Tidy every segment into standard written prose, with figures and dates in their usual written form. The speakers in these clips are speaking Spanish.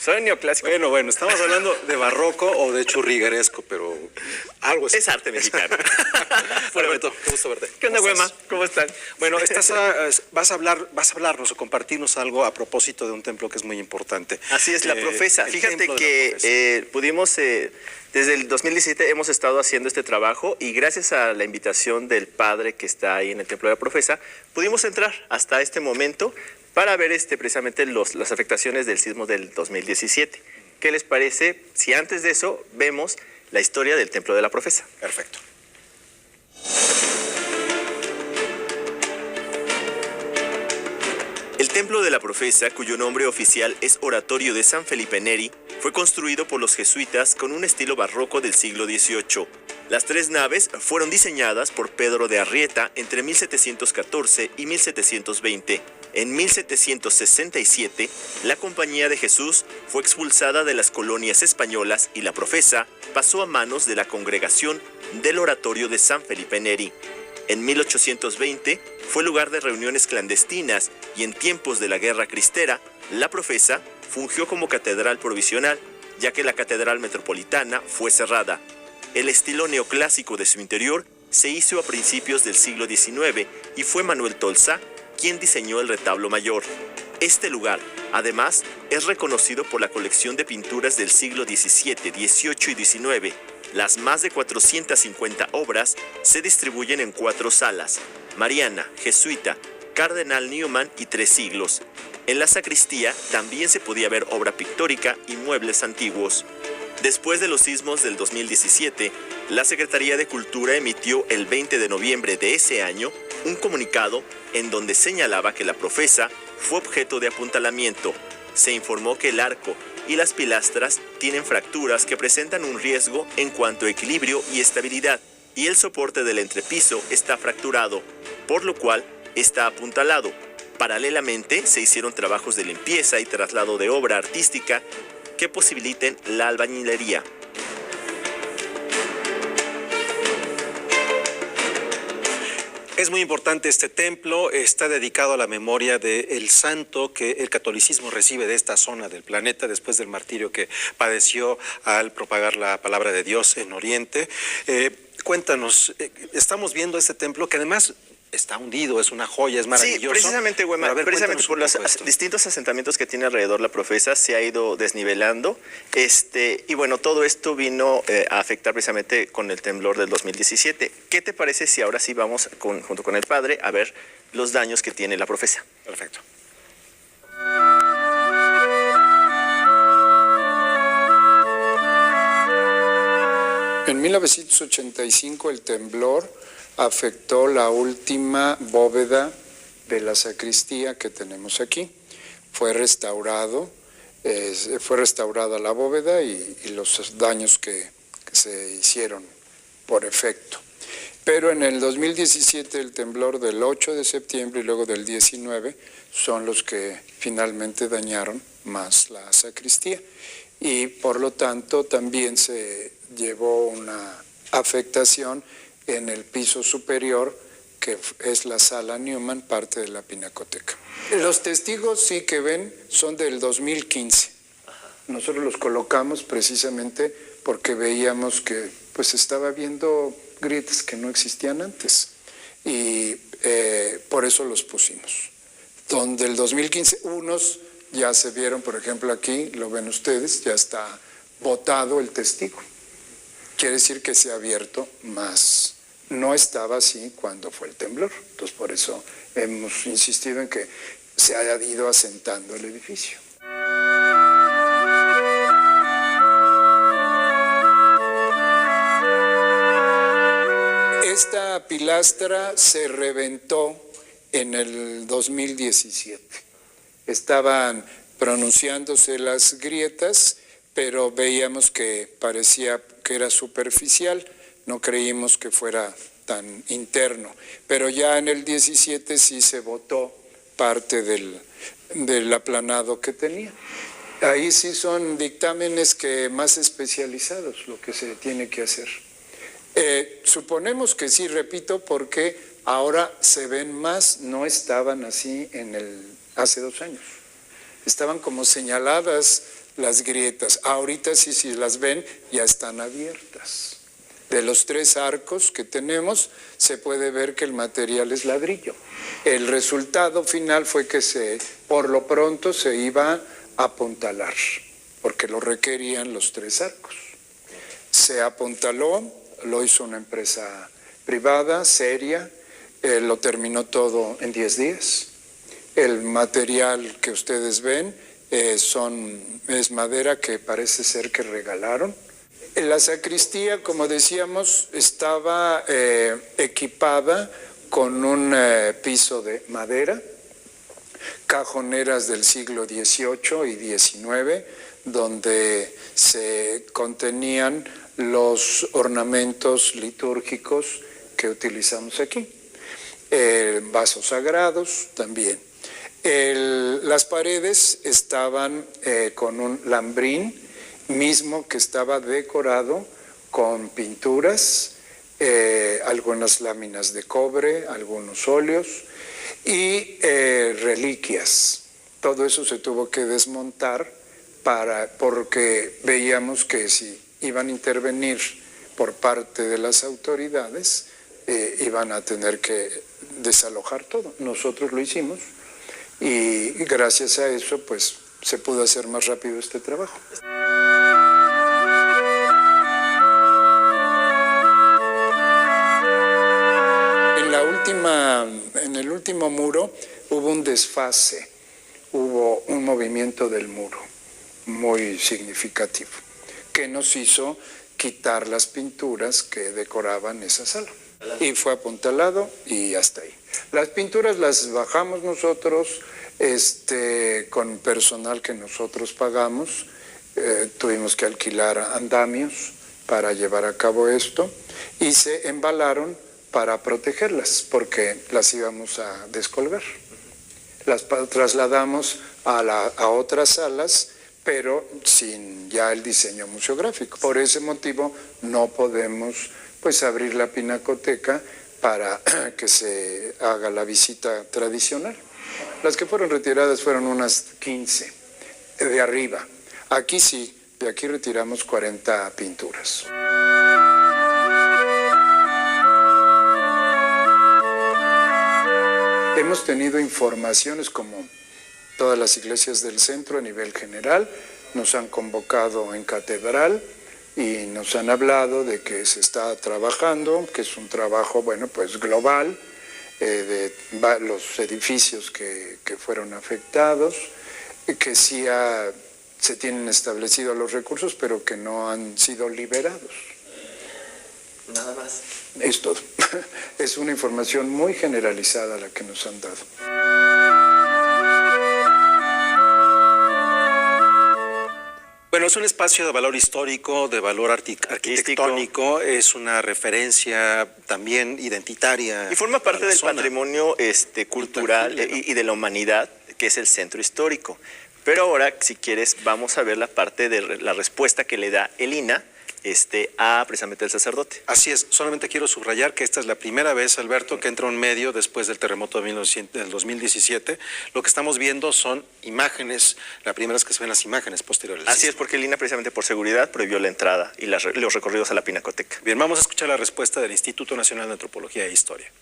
Soy neoclásico. Bueno, estamos hablando de barroco o de churrigueresco, pero algo es arte mexicano. Alberto, qué gusto verte. ¿Qué onda, Güema? ¿Cómo están? Bueno, vas a hablarnos o compartirnos algo a propósito de un templo que es muy importante. Así es, la Profesa. Fíjate que pudimos, desde el 2017 hemos estado haciendo este trabajo y gracias a la invitación del padre que está ahí en el templo de la Profesa, pudimos entrar hasta este momento para ver precisamente las afectaciones del sismo del 2017. ¿Qué les parece si antes de eso vemos la historia del templo de la Profesa? Perfecto. El templo de la Profesa, cuyo nombre oficial es Oratorio de San Felipe Neri, fue construido por los jesuitas con un estilo barroco del siglo XVIII. Las tres naves fueron diseñadas por Pedro de Arrieta entre 1714 y 1720. En 1767, la Compañía de Jesús fue expulsada de las colonias españolas y la Profesa pasó a manos de la congregación del Oratorio de San Felipe Neri. En 1820 fue lugar de reuniones clandestinas y en tiempos de la Guerra Cristera, la Profesa fungió como catedral provisional, ya que la catedral metropolitana fue cerrada. El estilo neoclásico de su interior se hizo a principios del siglo XIX y fue Manuel Tolsá quien diseñó el retablo mayor. Este lugar, además, es reconocido por la colección de pinturas del siglo XVII, XVIII y XIX. Las más de 450 obras se distribuyen en 4 salas: Mariana, Jesuita, Cardenal Newman y 3 siglos. En la sacristía también se podía ver obra pictórica y muebles antiguos. Después de los sismos del 2017, la Secretaría de Cultura emitió el 20 de noviembre de ese año un comunicado en donde señalaba que la Profesa fue objeto de apuntalamiento. Se informó que el arco y las pilastras tienen fracturas que presentan un riesgo en cuanto a equilibrio y estabilidad, y el soporte del entrepiso está fracturado, por lo cual está apuntalado. Paralelamente, se hicieron trabajos de limpieza y traslado de obra artística que posibiliten la albañilería. Es muy importante este templo, está dedicado a la memoria del santo que el catolicismo recibe de esta zona del planeta después del martirio que padeció al propagar la palabra de Dios en Oriente. Cuéntanos, estamos viendo este templo que además está hundido, es una joya, es maravilloso. Sí, precisamente, Güema, precisamente por los distintos asentamientos que tiene alrededor la Profesa se ha ido desnivelando. Y bueno, todo esto vino a afectar precisamente con el temblor del 2017. ¿Qué te parece si ahora sí vamos junto con el padre a ver los daños que tiene la Profesa? Perfecto. En 1985 el temblor afectó la última bóveda de la sacristía que tenemos aquí. Fue restaurada la bóveda y los daños que se hicieron por efecto. Pero en el 2017 el temblor del 8 de septiembre y luego del 19 son los que finalmente dañaron más la sacristía. Y por lo tanto también se llevó una afectación en el piso superior, que es la sala Newman, parte de la pinacoteca. Los testigos sí que ven son del 2015. Nosotros los colocamos precisamente porque veíamos que pues estaba viendo grietas que no existían antes y por eso los pusimos. Donde el 2015 unos ya se vieron, por ejemplo aquí, lo ven ustedes, ya está botado el testigo. Quiere decir que se ha abierto más. No estaba así cuando fue el temblor. Entonces, por eso hemos insistido en que se haya ido asentando el edificio. Esta pilastra se reventó en el 2017. Estaban pronunciándose las grietas, pero veíamos que parecía que era superficial. No creímos que fuera tan interno, pero ya en el 17 sí se botó parte del aplanado que tenía. Ahí sí son dictámenes más especializados lo que se tiene que hacer. Suponemos que sí, repito, porque ahora se ven más, no estaban así hace 2 años. Estaban como señaladas las grietas. Ahorita sí, si las ven, ya están abiertas. De los 3 arcos que tenemos, se puede ver que el material es ladrillo. El resultado final fue que por lo pronto se iba a apuntalar, porque lo requerían los 3 arcos. Se apuntaló, lo hizo una empresa privada, seria, lo terminó todo en 10 días. El material que ustedes ven es madera que parece ser que regalaron. La sacristía, como decíamos, estaba equipada con un piso de madera, cajoneras del siglo XVIII y XIX, donde se contenían los ornamentos litúrgicos que utilizamos aquí. Vasos sagrados también. Las paredes estaban con un lambrín mismo que estaba decorado con pinturas, algunas láminas de cobre, algunos óleos y reliquias. Todo eso se tuvo que desmontar porque veíamos que si iban a intervenir por parte de las autoridades, iban a tener que desalojar todo. Nosotros lo hicimos y gracias a eso pues se pudo hacer más rápido este trabajo. En el último muro hubo un desfase, hubo un movimiento del muro muy significativo que nos hizo quitar las pinturas que decoraban esa sala. Y fue apuntalado y hasta ahí. Las pinturas las bajamos nosotros con personal que nosotros pagamos. Tuvimos que alquilar andamios para llevar a cabo esto y se embalaron para protegerlas porque las íbamos a descolgar. Las trasladamos a otras salas, pero sin ya el diseño museográfico. Por ese motivo no podemos pues abrir la pinacoteca para que se haga la visita tradicional. Las que fueron retiradas fueron unas 15 de arriba. Aquí sí, de aquí retiramos 40 pinturas. Hemos tenido informaciones como todas las iglesias del centro a nivel general, nos han convocado en catedral y nos han hablado de que se está trabajando, que es un trabajo, bueno, pues global, de los edificios que fueron afectados, que sí se tienen establecidos los recursos, pero que no han sido liberados. Nada más. Es todo. Es una información muy generalizada la que nos han dado. Bueno, es un espacio de valor histórico, de valor arquitectónico, es una referencia también identitaria. Y forma parte del patrimonio cultural y de la humanidad, que es el centro histórico. Pero ahora, si quieres, vamos a ver la parte de la respuesta que le da el INAH precisamente el sacerdote. Así es, solamente quiero subrayar que esta es la primera vez, Alberto, que entra un medio después del terremoto del 2017. Lo que estamos viendo son imágenes, la primera vez que se ven las imágenes posteriores. Así es, porque el INAH precisamente por seguridad prohibió la entrada y los recorridos a la pinacoteca. Bien, vamos a escuchar la respuesta del Instituto Nacional de Antropología e Historia.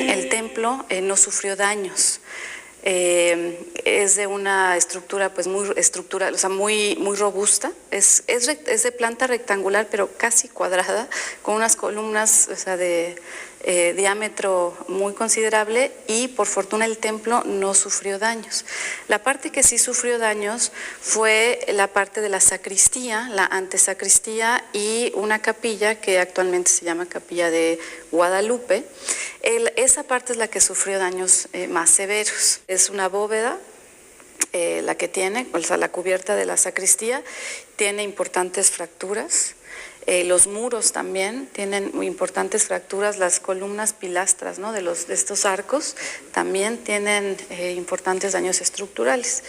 El templo no sufrió daños. Es de una estructura pues muy robusta, es de planta rectangular pero casi cuadrada, con unas columnas de diámetro muy considerable, y por fortuna el templo no sufrió daños. La parte que sí sufrió daños fue la parte de la sacristía, la antesacristía y una capilla que actualmente se llama Capilla de Guadalupe. Esa parte es la que sufrió daños más severos. Es una bóveda la que tiene, o sea, la cubierta de la sacristía tiene importantes fracturas. Los muros también tienen muy importantes fracturas, las columnas pilastras, ¿no?, de estos arcos también tienen importantes daños estructurales.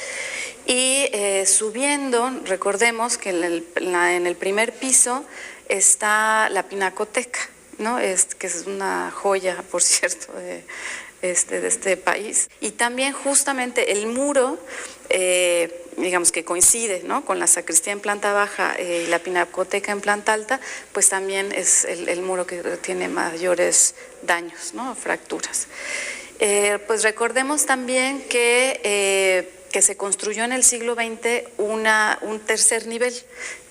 Y subiendo, recordemos que en el primer piso está la pinacoteca. ¿no? Que es una joya, por cierto, de este país. Y también justamente el muro, digamos que coincide, ¿no?, con la sacristía en planta baja y la pinacoteca en planta alta, pues también es el muro que tiene mayores daños, ¿no?, fracturas. Pues recordemos también que se construyó en el siglo XX un tercer nivel,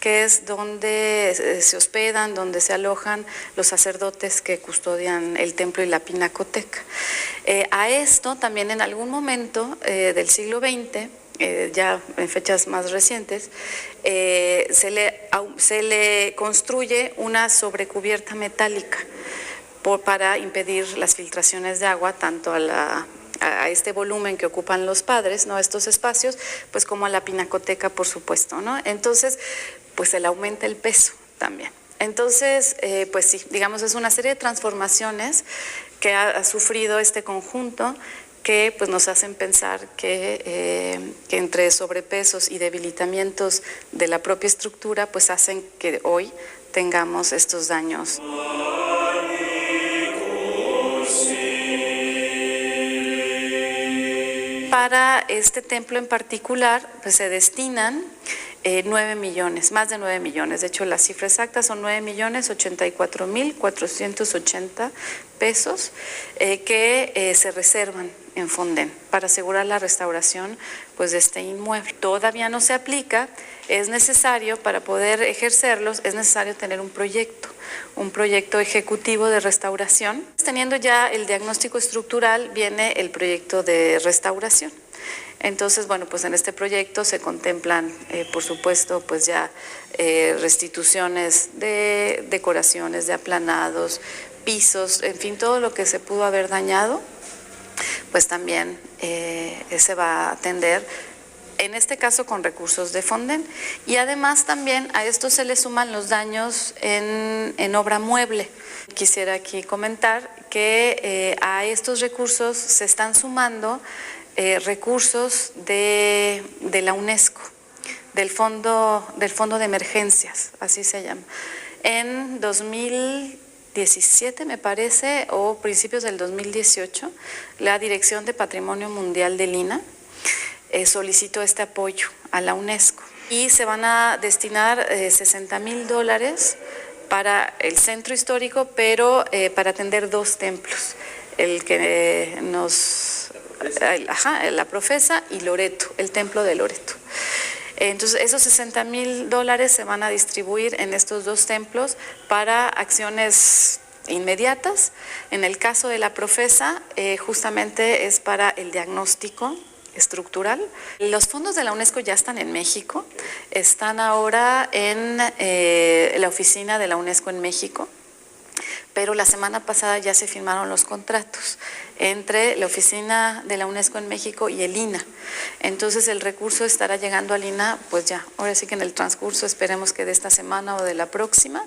que es donde se hospedan, donde se alojan los sacerdotes que custodian el templo y la pinacoteca. A esto también en algún momento del siglo XX, ya en fechas más recientes, se le construye una sobrecubierta metálica para impedir las filtraciones de agua tanto a este volumen que ocupan los padres, ¿no?, estos espacios, pues como a la pinacoteca, por supuesto, ¿no? Entonces, pues se le aumenta el peso también. Entonces, pues sí, digamos, es una serie de transformaciones que ha sufrido este conjunto que pues nos hacen pensar que entre sobrepesos y debilitamientos de la propia estructura, pues hacen que hoy tengamos estos daños. Para este templo en particular, pues se destinan 9 millones, más de 9 millones. De hecho, la cifra exacta son 9.084.480 pesos que se reservan en Fonden para asegurar la restauración, pues, de este inmueble. Todavía no se aplica, es necesario, para poder ejercerlos, es necesario tener un proyecto ejecutivo de restauración. Teniendo ya el diagnóstico estructural, viene el proyecto de restauración. Entonces, bueno, pues en este proyecto se contemplan, por supuesto, pues ya restituciones de decoraciones, de aplanados, pisos, en fin, todo lo que se pudo haber dañado, pues también se va a atender, en este caso con recursos de Fonden, y además también a esto se le suman los daños en obra mueble. Quisiera aquí comentar que a estos recursos se están sumando recursos de la UNESCO, del fondo de emergencias, así se llama. En 2017, me parece, o principios del 2018, la Dirección de Patrimonio Mundial del INAH solicitó este apoyo a la UNESCO y se van a destinar $60,000 para el centro histórico, pero para atender 2 templos, el que la Profesa y Loreto, el templo de Loreto. Entonces, esos $60,000 se van a distribuir en estos 2 templos para acciones inmediatas. En el caso de la Profesa, justamente es para el diagnóstico estructural. Los fondos de la UNESCO ya están en México, están ahora en la oficina de la UNESCO en México, pero la semana pasada ya se firmaron los contratos entre la oficina de la UNESCO en México y el INAH. Entonces el recurso estará llegando al INAH, pues ya, ahora sí que en el transcurso, esperemos que de esta semana o de la próxima,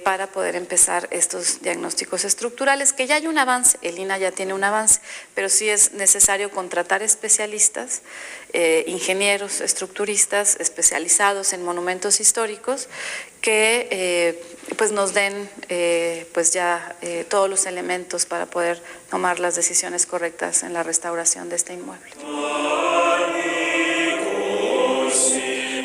para poder empezar estos diagnósticos estructurales, que ya hay un avance, el INAH ya tiene un avance, pero sí es necesario contratar especialistas, ingenieros, estructuristas especializados en monumentos históricos, que pues nos den pues ya todos los elementos para poder tomar las decisiones correctas en la restauración de este inmueble.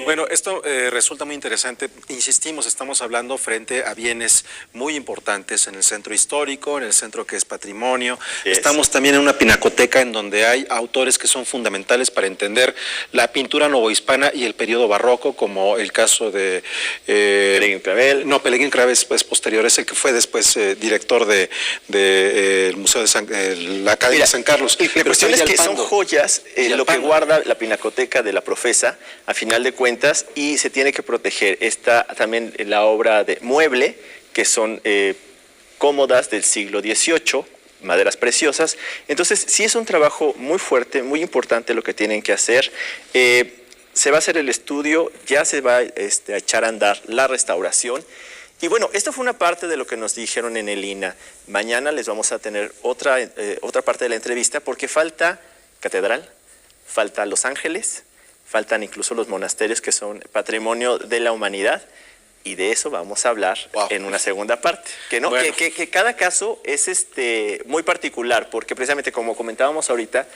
Bueno, esto resulta muy interesante. Insistimos, estamos hablando frente a bienes muy importantes en el centro histórico, en el centro que es patrimonio. Estamos también en una pinacoteca en donde hay autores que son fundamentales para entender la pintura novohispana y el periodo barroco, como el caso de Pelegrín Clavel. No, Pelegrín Clavel es posterior, es el que fue después director del Museo de la Academia de San Carlos. La cuestión es que son joyas lo que guarda la pinacoteca de la Profesa, a final de cuentas, y se tiene que proteger. Está también la obra de mueble, que son cómodas del siglo XVIII, maderas preciosas. Entonces, sí es un trabajo muy fuerte, muy importante lo que tienen que hacer. Se va a hacer el estudio, ya se va a echar a andar la restauración. Y bueno, esto fue una parte de lo que nos dijeron en el INAH. Mañana les vamos a tener otra parte de la entrevista, porque falta catedral, falta Los Ángeles, faltan incluso los monasterios que son patrimonio de la humanidad. Y de eso vamos a hablar Wow. en una segunda parte. Bueno. Que cada caso es muy particular, porque precisamente como comentábamos ahorita,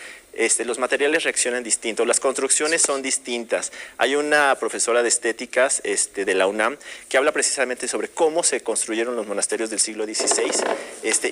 los materiales reaccionan distintos, las construcciones son distintas. Hay una profesora de estéticas de la UNAM que habla precisamente sobre cómo se construyeron los monasterios del siglo XVI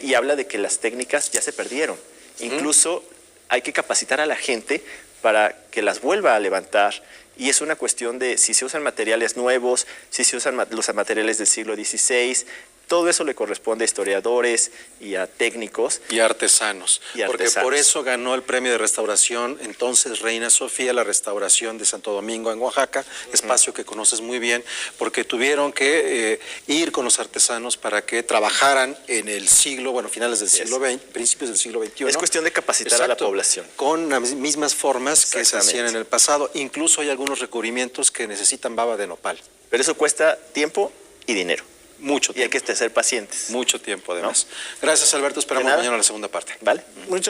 y habla de que las técnicas ya se perdieron. Incluso hay que capacitar a la gente para que las vuelva a levantar. Y es una cuestión de si se usan materiales nuevos, si se usan los materiales del siglo XVI, todo eso le corresponde a historiadores y a técnicos. Y artesanos. Porque por eso ganó el premio de restauración entonces Reina Sofía, la restauración de Santo Domingo en Oaxaca, espacio que conoces muy bien, porque tuvieron que ir con los artesanos para que trabajaran en el siglo, finales del siglo XX, principios del siglo XXI. Es cuestión de capacitar a la población. Con las mismas formas que se hacían en el pasado. Incluso hay algunos recubrimientos que necesitan baba de nopal. Pero eso cuesta tiempo y dinero. Mucho tiempo. Y hay que ser pacientes. Mucho tiempo, además. Gracias, Alberto. Esperamos mañana la segunda parte. ¿Vale?